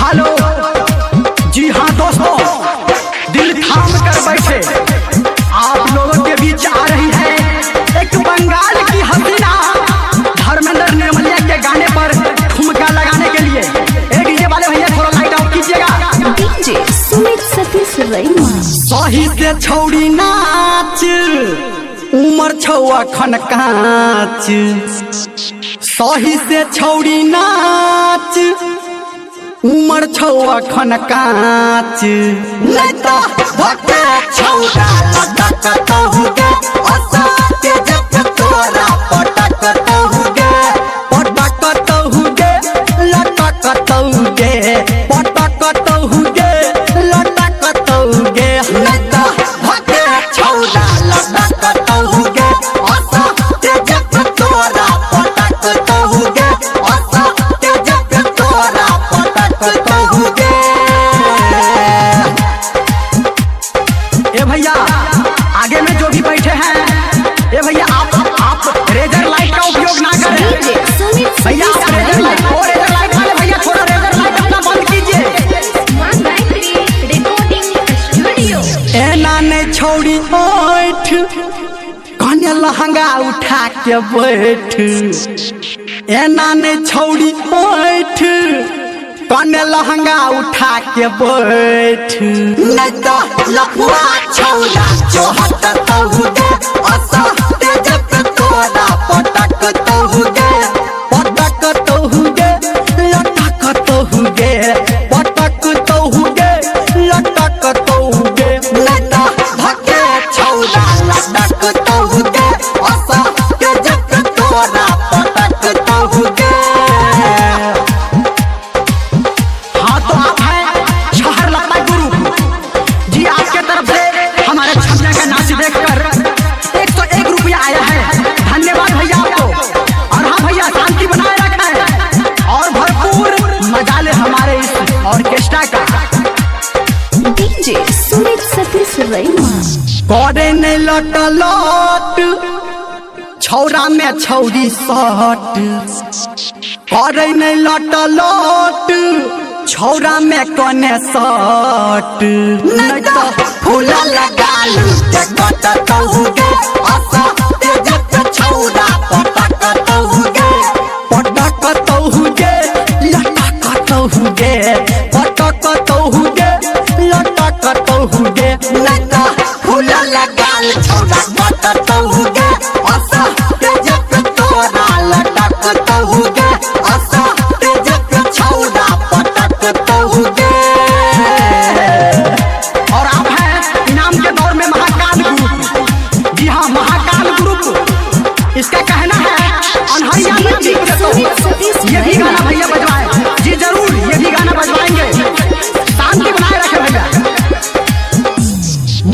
Hello. जी हाँ दोस्तों, दिल थाम कर बैठे आप लोगों के बीच आ रही है एक बंगाल की हसीना धर्मेंद्र निर्मलिया के गाने पर ठुमका लगाने के लिए। डीजे वाले भैया थोड़ा लाइट ऑफ कीजिएगा। डीजे सुमित सतीश रैना। सही से छौड़ी नाच, उमर छौआ खन काच। सही से छौड़ी नाच, उमर छौआ खन काच। लता भक्का छौड़ा लटक तहुगे, असा तेज तोरा पटक तहुगे, पटक तहुगे, लटक तहुगे, पटक तहुगे, लटक तहुगे। लता भक्का छौड़ा लटक तहुगे, असा तेज तोरा पटक तहुगे, असा तेज तोरा पटक तहुगे। ए भैया आगे में जो भी बैठे हैं, ए भैया आप रेजर लाइट का उपयोग ना करें। भैया आप रेजर लाइट वाले भैया थोड़ा रेजर लाइट अपना बंद कीजिए। ए नाने छौड़ी बैठ, कन्या लहंगा उठा के बैठ। ए नाने छौड़ी बैठ, कन्या लहंगा उठा के बैठ। नहीं तो लफुआ छौड़ा जोहट तहुगे, असा तेज तोरा पटक तहुगे, पटक तहुगे, लटक तहुगे, पटक तहुगे, लटक तहुगे। लटा भके छौड़ा लटक तहुगे, असा तेज तोरा पटक तहुगे। हाँ तो आप हैं शहर लता गुरु जी, आपके तरफ से हमारे छपने का नाच देखकर 101 रुपया आया है। धन्यवाद भैया आपको। और हाँ भैया शांति बनाए रखें और भरपूर मजा ले हमारे इस ऑर्केस्ट्रा का। डीजे सुमित सतीश रैना। करे नहीं लट लट, छौरा में छौरी सट। करे नहीं लट लट, छौरा में कने सट। नहीं तो फूला लगा लूटे कट तहुगे, असा तेज छौरा पटक तहुगे, पटक तहुगे, लटक तहुगे, पटक तहुगे, लटक तहुगे। नहीं तो फूला लगा छौरा कट तहुगे, असा तेज तोरा लटक तहुगे, असा तेज छौरा पटक तहुगे। और आप हैं इनाम के दौर में महाकाल ग्रुप। जी हाँ महाकाल ग्रुप, इसका कहना है अनहरिया में जीत देता हूँ। ये भी गाना भैया बजवाएं। जी जरूर ये भी गाना बजवाएंगे। शांति बनाए रखे भैया।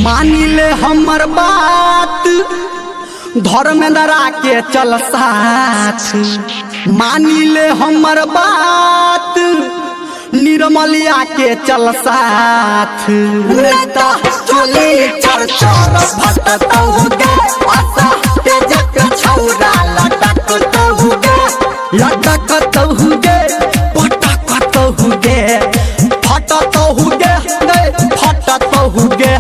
मानी ले हमर बात, धर्मेंद्र के चल साथ। मानी ले हमर बात, निर्मलिया के चल साथ। नेता चोली चर चर फट तहुगे, असा तेज छौरा लटक तहुगे, लटक तहुगे, पटक तहुगे, फट तहुगे, फट तहुगे।